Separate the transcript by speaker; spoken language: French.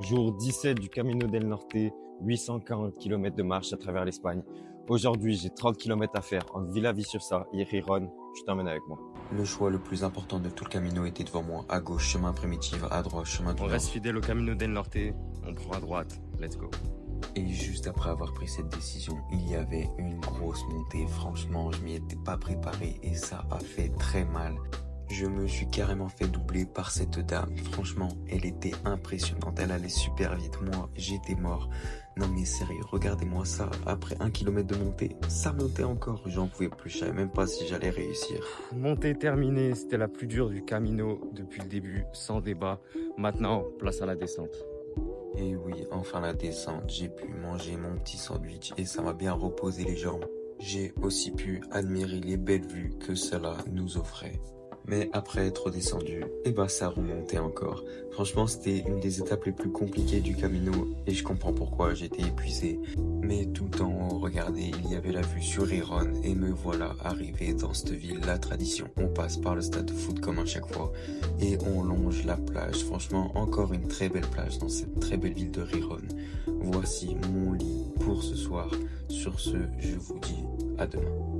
Speaker 1: Jour 17 du Camino del Norte, 840 km de marche à travers l'Espagne. Aujourd'hui, j'ai 30 km à faire entre Villaviciosa et Gijón. Je t'emmène avec moi.
Speaker 2: Le choix le plus important de tout le Camino était devant moi. À gauche, chemin primitif, à droite, chemin du
Speaker 1: On
Speaker 2: Nord.
Speaker 1: reste fidèle au Camino del Norte, on prend à droite. Let's go.
Speaker 2: Et juste après avoir pris cette décision, il y avait une grosse montée. Franchement, je m'y étais pas préparé et ça a fait très mal. Je me suis carrément fait doubler par cette dame. Franchement, elle était impressionnante. Elle allait super vite. Moi, j'étais mort. Non mais sérieux, regardez-moi ça. Après 1 kilomètre de montée, ça montait encore. J'en pouvais plus. Je savais même pas si j'allais réussir.
Speaker 1: Montée terminée, c'était la plus dure du Camino depuis le début, sans débat. Maintenant, place à la descente.
Speaker 2: Et oui, enfin la descente, j'ai pu manger mon petit sandwich et ça m'a bien reposé les jambes. J'ai aussi pu admirer les belles vues que cela nous offrait. Mais après être descendu, ça remontait encore. Franchement, c'était une des étapes les plus compliquées du Camino et je comprends pourquoi j'étais épuisé. Mais tout en haut, regardez, il y avait la vue sur Gijón et me voilà arrivé dans cette ville. La tradition, on passe par le stade de foot comme à chaque fois et on longe la plage. Franchement, encore une très belle plage dans cette très belle ville de Gijón. Voici mon lit pour ce soir. Sur ce, je vous dis à demain.